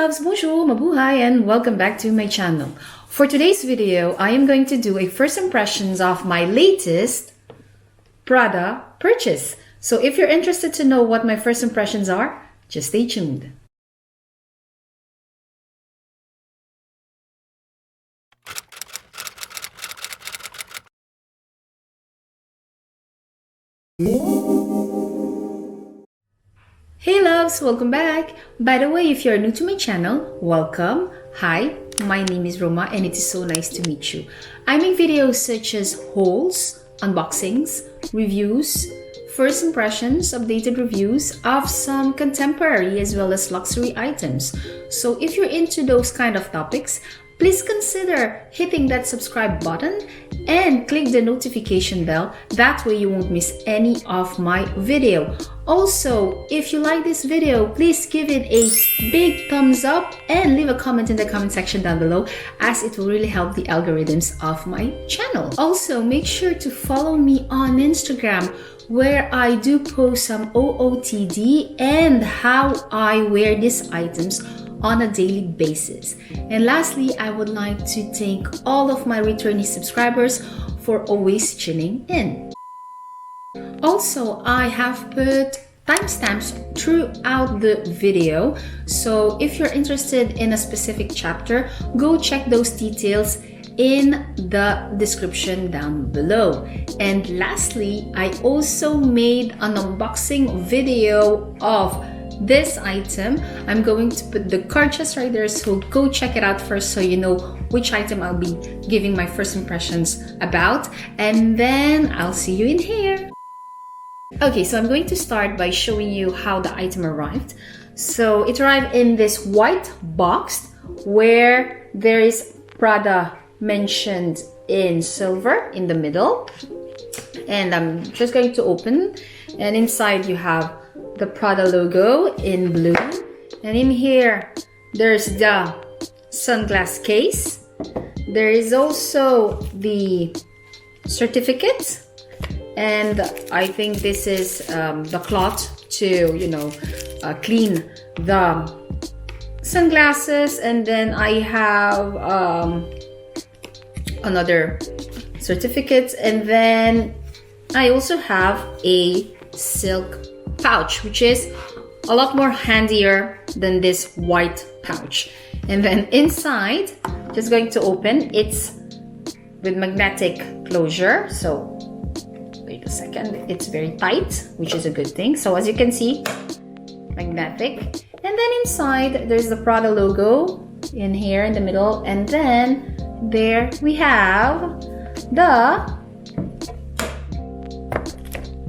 loves, bonjour, mabuhay, and welcome back to my channel. For today's video, I am going to do a first impressions of my latest Prada purchase. So if you're interested to know what my first impressions are, just stay tuned. Hey loves, welcome back. By the way, if you're new to my channel, welcome. Hi, my name is Roma and it is so nice to meet you. I make videos such as hauls, unboxings, reviews, first impressions, updated reviews of some contemporary as well as luxury items. So if you're into those kind of topics, please consider hitting that subscribe button and click the notification bell. That way you won't miss any of my video. Also, if you like this video, please give it a big thumbs up and leave a comment in the comment section down below, as it will really help the algorithms of my channel. Also, make sure to follow me on Instagram, where I do post some OOTD and how I wear these items on a daily basis. And lastly, I would like to thank all of my returning subscribers for always tuning in. Also, I have put timestamps throughout the video, so if you're interested in a specific chapter, go check those details in the description down below. And lastly, I also made an unboxing video of this item. I'm going to put the card just right there, so go check it out first so you know which item I'll be giving my first impressions about, and then I'll see you in here. Okay, so I'm going to start by showing you how the item arrived. So it arrived in this white box where there is Prada mentioned in silver in the middle, and I'm just going to open, and inside you have the Prada logo in blue, and in here there's the sunglass case. There is also the certificate, and I think this is the cloth to clean the sunglasses. And then I have another certificate, and then I also have a silk pouch, which is a lot more handier than this white pouch. And then inside, just going to open, it's with magnetic closure. So wait a second, it's very tight, which is a good thing. So as you can see, magnetic. And then inside there's the Prada logo in here in the middle, and then there we have the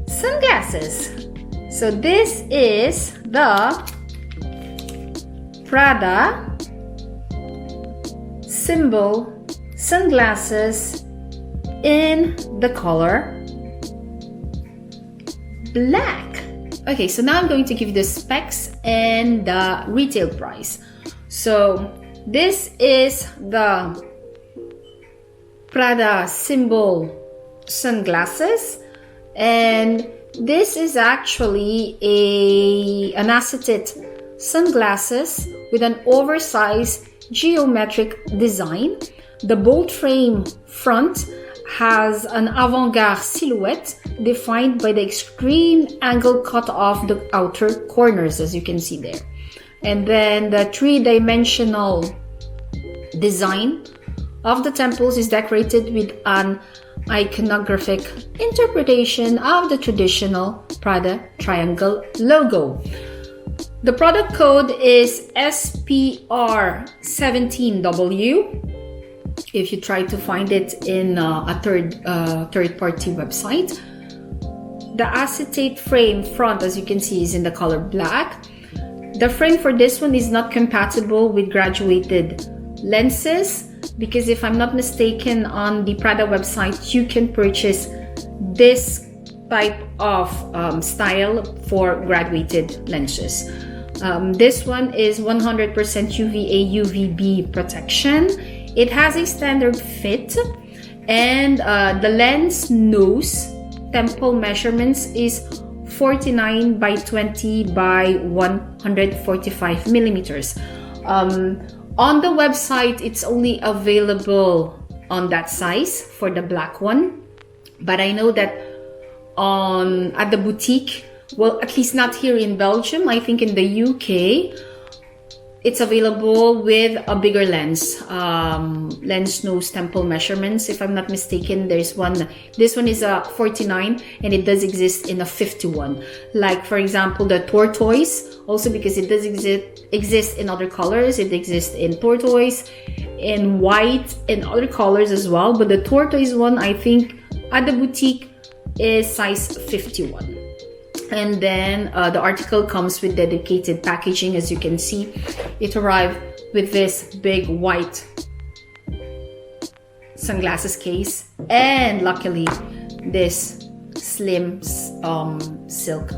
sunglasses. So this is the Prada Symbole Sunglasses in the color black. Okay, so now I'm going to give you the specs and the retail price. So this is the Prada Symbole Sunglasses, and this is actually an acetate sunglasses with an oversized geometric design. The bold frame front has an avant-garde silhouette defined by the extreme angle cut off the outer corners, as you can see there. And then the three-dimensional design of the temples is decorated with an iconographic interpretation of the traditional Prada triangle logo. The product code is SPR17W if you try to find it in a third-party website. The acetate frame front, as you can see, is in the color black. The frame for this one is not compatible with graduated lenses, because if I'm not mistaken, on the Prada website you can purchase this type of style for graduated lenses. This one is 100% UVA UVB protection. It has a standard fit, and the lens nose temple measurements is 49 by 20 by 145 millimeters. On the website, it's only available on that size for the black one, but I know that at the boutique, well, at least not here in Belgium, I think in the UK, it's available with a bigger lens, lens nose temple measurements. If I'm not mistaken, there's one. This one is a 49, and it does exist in a 51. Like for example, the tortoise, also because it does exist in other colors. It exists in tortoise, in white, and other colors as well. But the tortoise one, I think, at the boutique is size 51. And then the article comes with dedicated packaging. As you can see, it arrived with this big white sunglasses case, and luckily this slim silk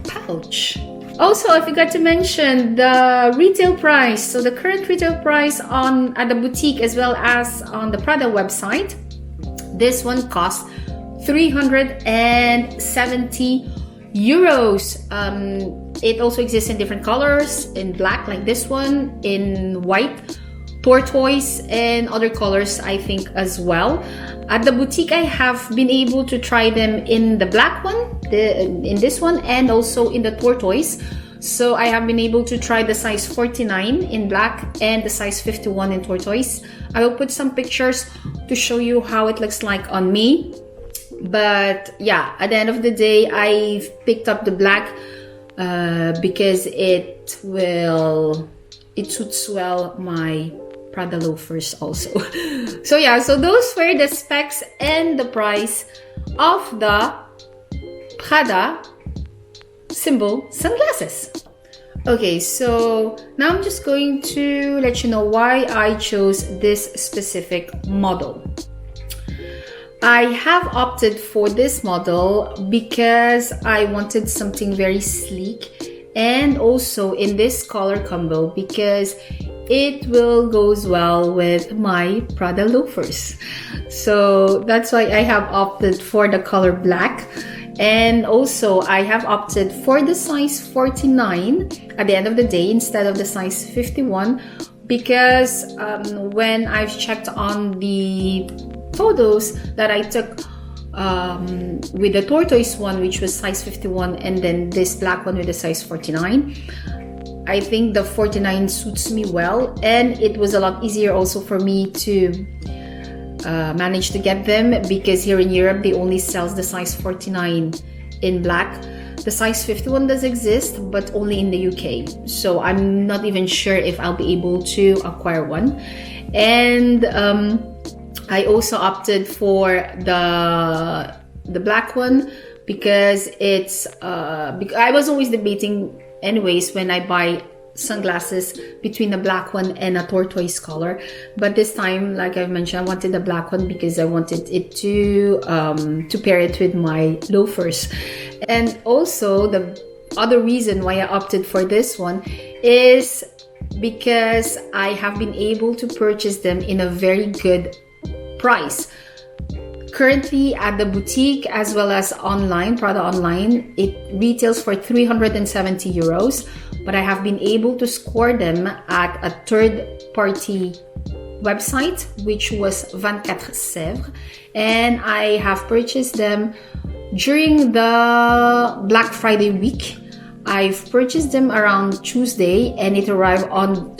pouch. Also, I forgot to mention the retail price. So the current retail price at the boutique as well as on the PRADA website, this one costs 370 euros. It also exists in different colors, in black like this one, in white, tortoise, and other colors I think as well. At the boutique, I have been able to try them in the black one, in this one, and also in the tortoise. So I have been able to try the size 49 in black and the size 51 in tortoise. I will put some pictures to show you how it looks like on me. But yeah, at the end of the day, I've picked up the black because it suits well my Prada loafers also. So yeah, so those were the specs and the price of the Prada Symbole Sunglasses. Okay, so now I'm just going to let you know why I chose this specific model. I have opted for this model because I wanted something very sleek, and also in this color combo because it will goes well with my Prada loafers. So that's why I have opted for the color black. And also I have opted for the size 49 at the end of the day instead of the size 51 because when I've checked on the photos that I took with the tortoise one, which was size 51, and then this black one with the size 49, I think the 49 suits me well, and it was a lot easier also for me to manage to get them because here in Europe they only sells the size 49 in black. The size 51 does exist, but only in the UK, so I'm not even sure if I'll be able to acquire one. And I also opted for the black one because it's I was always debating anyways when I buy sunglasses between a black one and a tortoise color, but this time, like I mentioned, I wanted the black one because I wanted it to pair it with my loafers. And also the other reason why I opted for this one is because I have been able to purchase them in a very good price. Currently at the boutique as well as online, Prada online, it retails for 370 euros, but I have been able to score them at a third-party website, which was 24 Sèvres, and I have purchased them during the Black Friday week. I've purchased them around Tuesday, and it arrived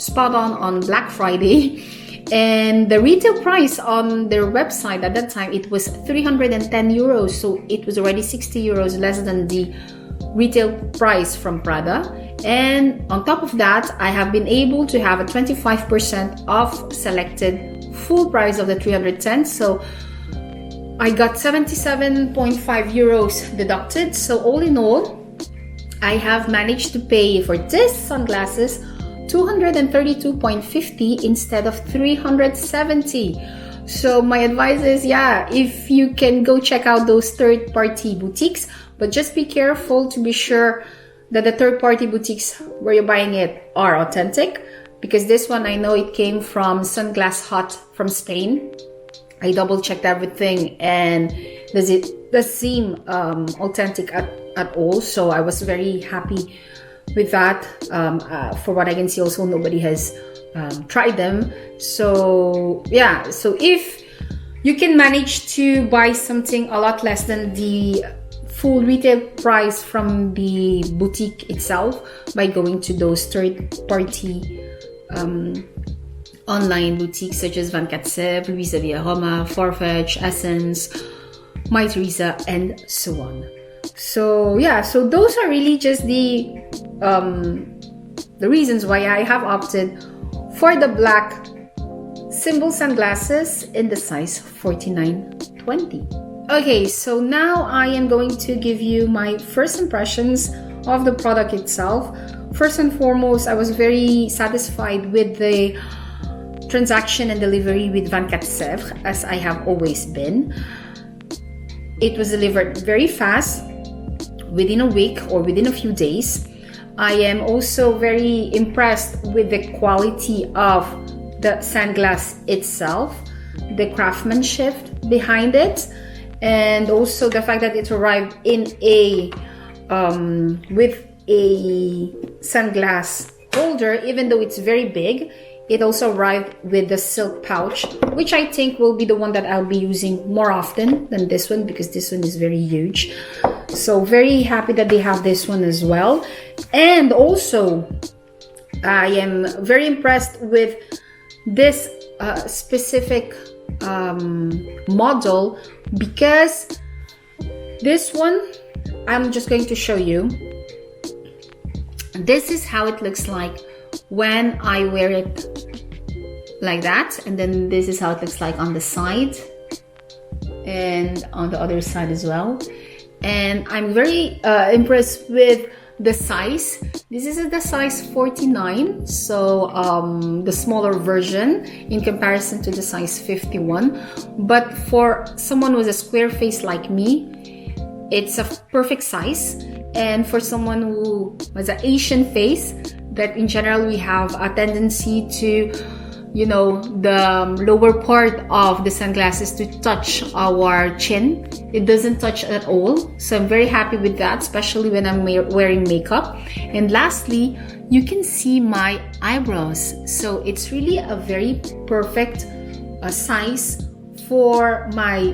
spot on Black Friday. And the retail price on their website at that time, it was 310 euros. So it was already 60 euros less than the retail price from Prada. And on top of that, I have been able to have a 25% off selected full price of the 310. So I got 77.5 euros deducted. So all in all, I have managed to pay for this sunglasses 232.50 instead of 370. So my advice is, yeah, if you can go check out those third-party boutiques, but just be careful to be sure that the third-party boutiques where you're buying it are authentic, because this one I know it came from Sunglass Hut from Spain. I double-checked everything and it does seem authentic at all, so I was very happy with that. For what I can see, also nobody has tried them. So yeah, so if you can manage to buy something a lot less than the full retail price from the boutique itself by going to those third-party online boutiques such as 24/7, Louisa Via Roma, Farfetch, Essence, My Teresa, and so on. So yeah, so those are really just the reasons why I have opted for the black symbol sunglasses in the size 49-20. Okay, so now I am going to give you my first impressions of the product itself. First and foremost, I was very satisfied with the transaction and delivery with 24/7, as I have always been. It was delivered very fast, within a week or within a few days. I am also very impressed with the quality of the sunglass itself, the craftsmanship behind it, and also the fact that it arrived in a with a sunglass holder. Even though it's very big, it also arrived with the silk pouch, which I think will be the one that I'll be using more often than this one, because this one is very huge. So very happy that they have this one as well. And also I am very impressed with this specific model, because this one, I'm just going to show you. This is how it looks like when I wear it like that, and then this is how it looks like on the side and on the other side as well. And I'm very impressed with the size. This is the size 49, so the smaller version in comparison to the size 51. But for someone with a square face like me, it's a perfect size. And for someone who has an Asian face, that in general we have a tendency to, you know, the lower part of the sunglasses to touch our chin. It doesn't touch at all, so I'm very happy with that, especially when I'm wearing makeup. And lastly, you can see my eyebrows, so it's really a very perfect size for my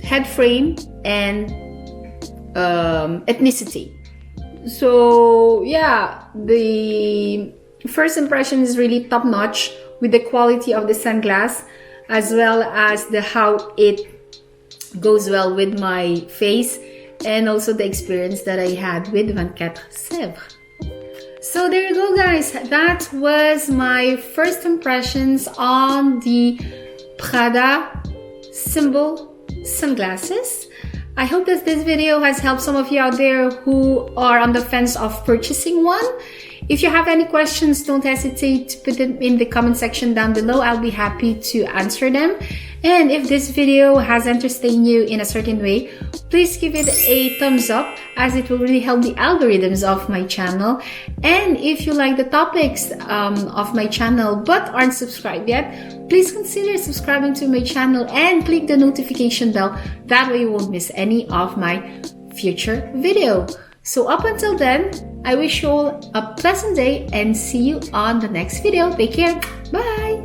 head frame and ethnicity. So yeah, the first impression is really top notch with the quality of the sunglass, as well as the how it goes well with my face, and also the experience that I had with 24/7. So there you go, guys. That was my first impressions on the PRADA Symbole Sunglasses. I hope that this video has helped some of you out there who are on the fence of purchasing one. If you have any questions, don't hesitate to put them in the comment section down below. I'll be happy to answer them. And if this video has entertained you in a certain way, please give it a thumbs up, as it will really help the algorithms of my channel. And if you like the topics of my channel but aren't subscribed yet, please consider subscribing to my channel and click the notification bell. That way you won't miss any of my future video. So up until then, I wish you all a pleasant day and see you on the next video. Take care. Bye.